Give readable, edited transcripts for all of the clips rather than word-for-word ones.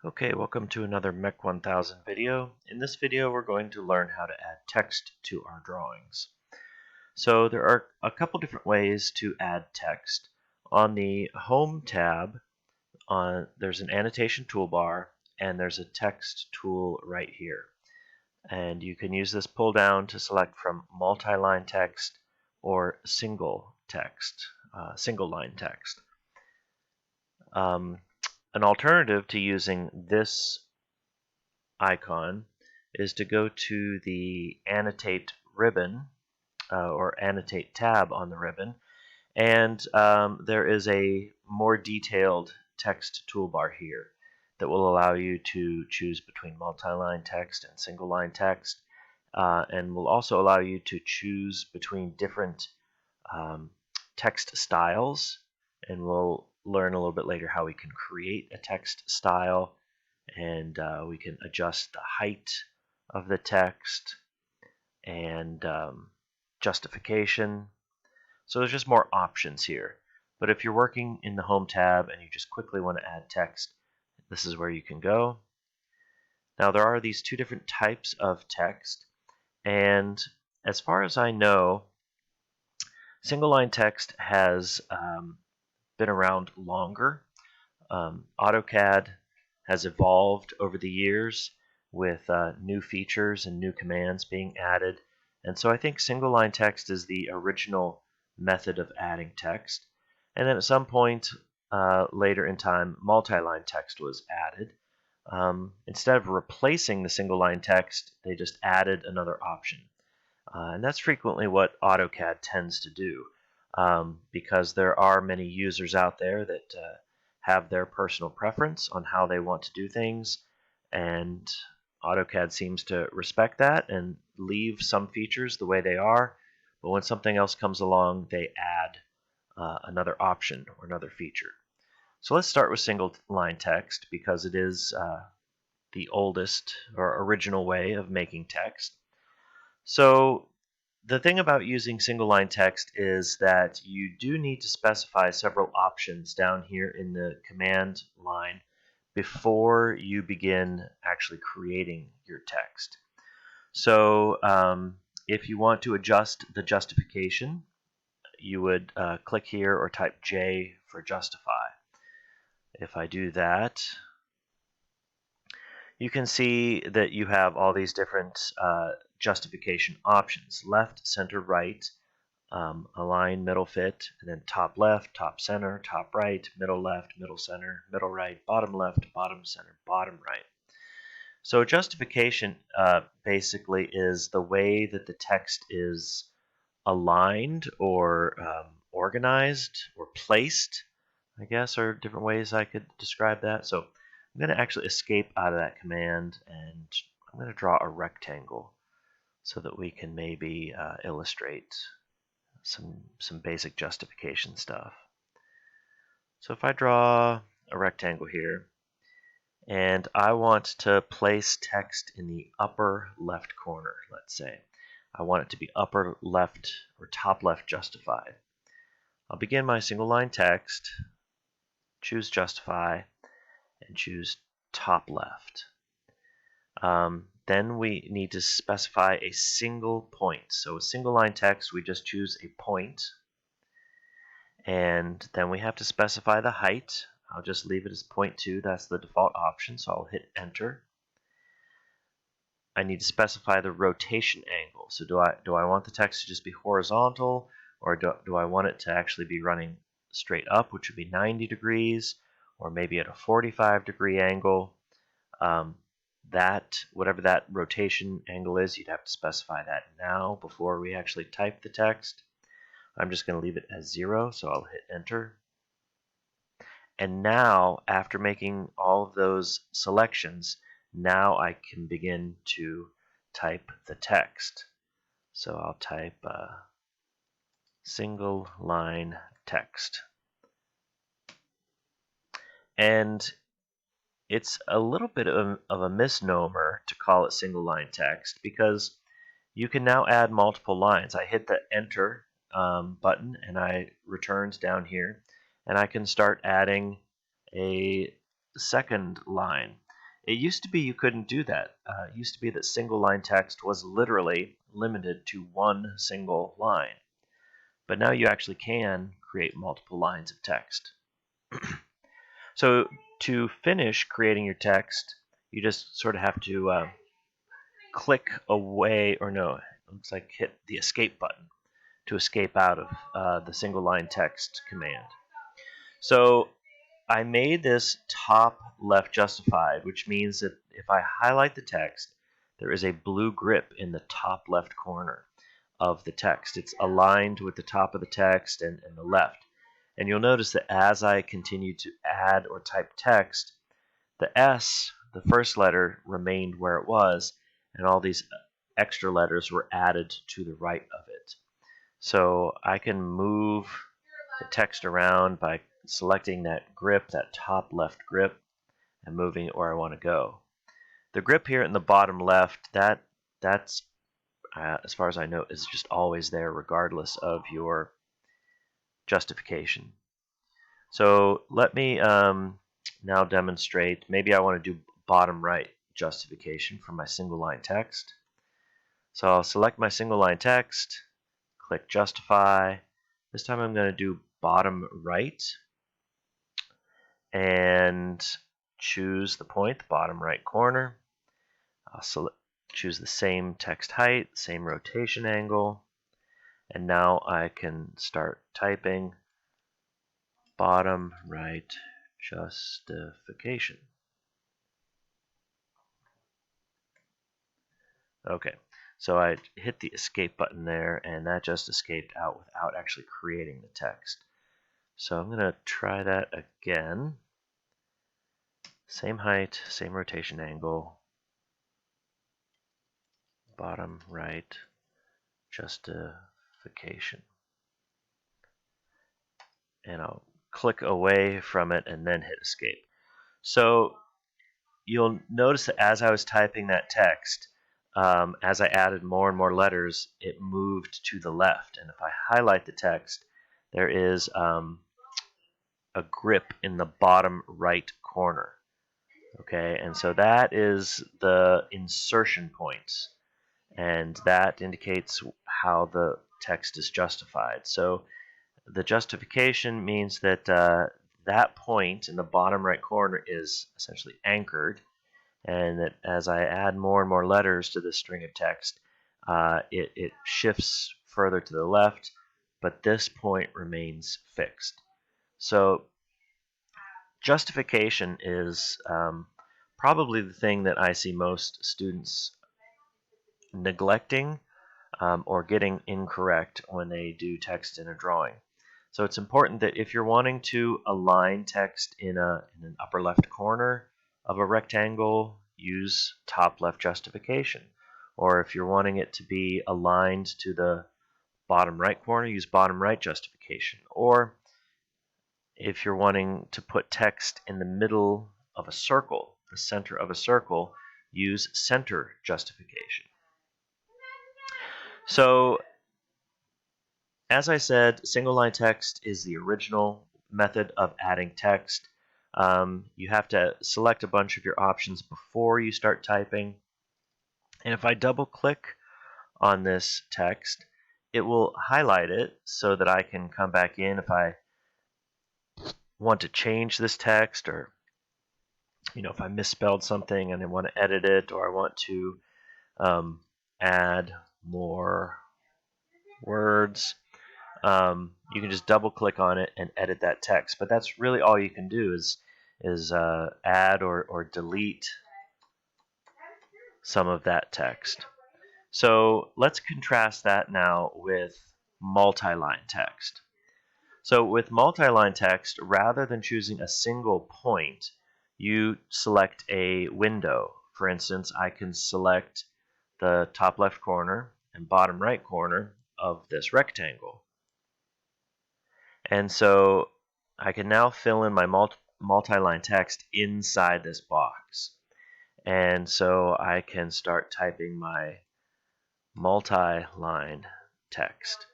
Okay, welcome to another MECH 1000 video. In this video, we're going to learn how to add text to our drawings. So there are a couple different ways to add text. On the Home tab, there's an annotation toolbar, and there's a text tool right here. And you can use this pull down to select from multi-line text or single line text. An alternative to using this icon is to go to the annotate ribbon or annotate tab on the ribbon, and there is a more detailed text toolbar here that will allow you to choose between multi-line text and single line text, and will also allow you to choose between different text styles, and we'll learn a little bit later how we can create a text style, and we can adjust the height of the text and justification. So there's just more options here. But if you're working in the Home tab and you just quickly want to add text, this is where you can go. Now there are these two different types of text, and as far as I know, single line text has been around longer. AutoCAD has evolved over the years with new features and new commands being added, and so I think single line text is the original method of adding text, and then at some point later in time multi-line text was added. Instead of replacing the single line text, they just added another option, and that's frequently what AutoCAD tends to do, because there are many users out there that have their personal preference on how they want to do things, and AutoCAD seems to respect that and leave some features the way they are, but when something else comes along, they add another option or another feature. So let's start with single line text because it is the oldest or original way of making text. So the thing about using single line text is that you do need to specify several options down here in the command line before you begin actually creating your text. So if you want to adjust the justification, you would click here or type J for justify. If I do that, you can see that you have all these different justification options: left, center, right, align, middle, fit, and then top left, top center, top right, middle left, middle center, middle right, bottom left, bottom center, bottom right. So justification basically is the way that the text is aligned or organized or placed, I guess, are different ways I could describe that. So I'm going to actually escape out of that command, and I'm going to draw a rectangle so that we can maybe illustrate some basic justification stuff. So if I draw a rectangle here, and I want to place text in the upper left corner, let's say. I want it to be upper left or top left justified. I'll begin my single line text, choose justify, and choose top left. Then we need to specify a single point. So single line text, we just choose a point, and then we have to specify the height. I'll just leave it as 0.2. That's the default option, so I'll hit enter. I need to specify the rotation angle. So do I want the text to just be horizontal, or do I want it to actually be running straight up, which would be 90 degrees, or maybe at a 45-degree angle? Whatever that rotation angle is, you'd have to specify that now before we actually type the text. I'm just going to leave it as 0, so I'll hit enter. And now, after making all of those selections, now I can begin to type the text. So I'll type single line text. And it's a little bit of a misnomer to call it single line text because you can now add multiple lines. I hit the enter button and I returned down here, and I can start adding a second line. It used to be you couldn't do that. It used to be that single line text was literally limited to one single line. But now you actually can create multiple lines of text. So to finish creating your text, you just sort of have to click away, or no, it looks like hit the escape button to escape out of the single line text command. So I made this top left justified, which means that if I highlight the text, there is a blue grip in the top left corner of the text. It's aligned with the top of the text and the left. And you'll notice that as I continue to add or type text, the S, the first letter, remained where it was, and all these extra letters were added to the right of it. So I can move the text around by selecting that grip, that top left grip, and moving it where I want to go. The grip here in the bottom left, that's as far as I know, is just always there regardless of your justification. So let me now demonstrate. Maybe I want to do bottom right justification for my single line text. So I'll select my single line text, click justify. This time I'm going to do bottom right and choose the point, the bottom right corner. I'll choose the same text height, same rotation angle, and now I can start typing bottom right justification. Okay, so I hit the escape button there, and that just escaped out without actually creating the text. So I'm going to try that again. Same height, same rotation angle, bottom right justification. And I'll click away from it and then hit escape. So you'll notice that as I was typing that text, as I added more and more letters, it moved to the left. And if I highlight the text, there is a grip in the bottom right corner. Okay, and so that is the insertion points, and that indicates how the text is justified. So the justification means that that point in the bottom right corner is essentially anchored, and that as I add more and more letters to this string of text, it shifts further to the left, but this point remains fixed. So justification is probably the thing that I see most students neglecting or getting incorrect when they do text in a drawing. So it's important that if you're wanting to align text in an upper left corner of a rectangle, use top left justification. Or if you're wanting it to be aligned to the bottom right corner, use bottom right justification. Or if you're wanting to put text in the middle of a circle, the center of a circle, use center justification. So as I said, single line text is the original method of adding text. You have to select a bunch of your options before you start typing. And if I double click on this text, it will highlight it so that I can come back in if I want to change this text, or if I misspelled something and I want to edit it, or I want to add more words. You can just double click on it and edit that text, but that's really all you can do is add or delete some of that text. So let's contrast that now with multi-line text. So with multi-line text, rather than choosing a single point, you select a window. For instance, I can select the top left corner and bottom right corner of this rectangle. And so I can now fill in my multi-line text inside this box. And so I can start typing my multi-line text.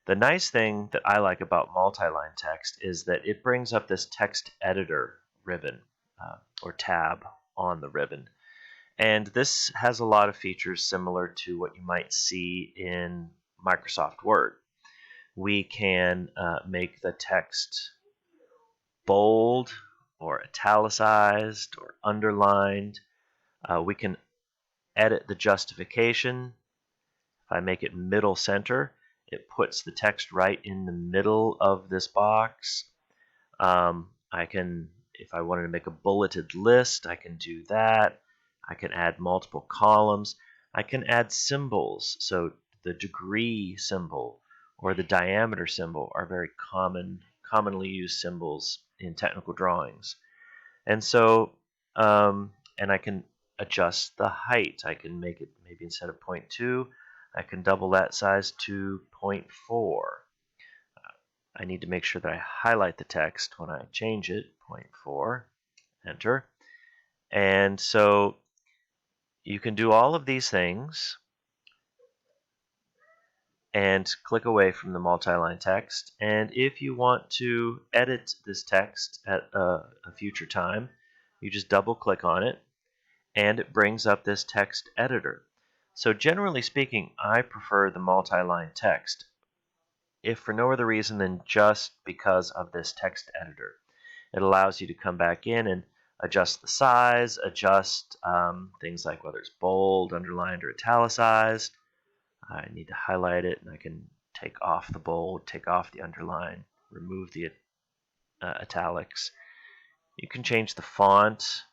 The nice thing that I like about multi-line text is that it brings up this text editor ribbon or tab. on the ribbon. And this has a lot of features similar to what you might see in Microsoft Word. We can make the text bold or italicized or underlined. We can edit the justification. If I make it middle center, it puts the text right in the middle of this box. I can, if I wanted to make a bulleted list, I can do that. I can add multiple columns. I can add symbols. So the degree symbol or the diameter symbol are very commonly used symbols in technical drawings. And so, and I can adjust the height. I can make it maybe instead of 0.2, I can double that size to 0.4. I need to make sure that I highlight the text when I change it, 0.4, enter. And so you can do all of these things and click away from the multi-line text. And if you want to edit this text at a future time, you just double click on it and it brings up this text editor. So generally speaking, I prefer the multi-line text, if for no other reason than just because of this text editor. It allows you to come back in and adjust the size, adjust things like whether it's bold, underlined, or italicized. I need to highlight it, and I can take off the bold, take off the underline, remove the italics. You can change the font.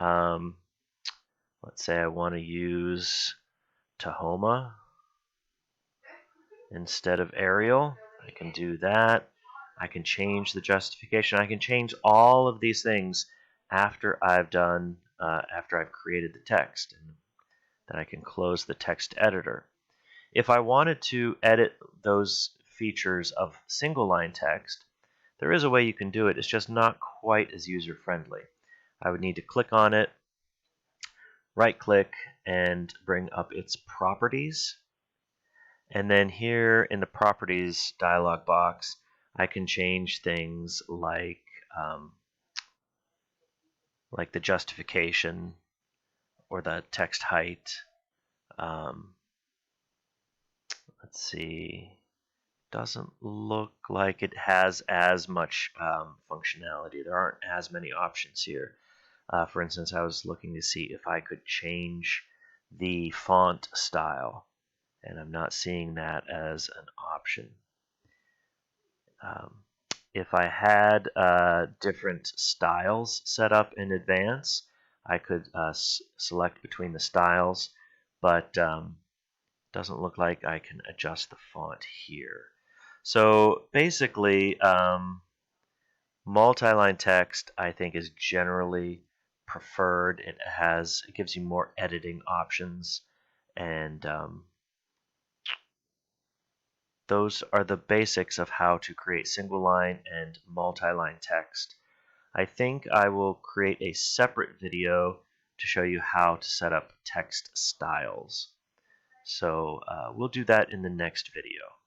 Let's say I want to use Tahoma instead of Arial. I can do that. I can change the justification. I can change all of these things after I've created the text, and then I can close the text editor. If I wanted to edit those features of single line text, there is a way you can do it. It's just not quite as user friendly. I would need to click on it, right click, and bring up its properties. And then here in the properties dialog box, I can change things like the justification or the text height. Let's see. Doesn't look like it has as much functionality. There aren't as many options here. For instance, I was looking to see if I could change the font style, and I'm not seeing that as an option. If I had different styles set up in advance, I could select between the styles, but doesn't look like I can adjust the font here. So basically, multi-line text I think is generally preferred. It gives you more editing options, and those are the basics of how to create single line and multi-line text. I think I will create a separate video to show you how to set up text styles. So we'll do that in the next video.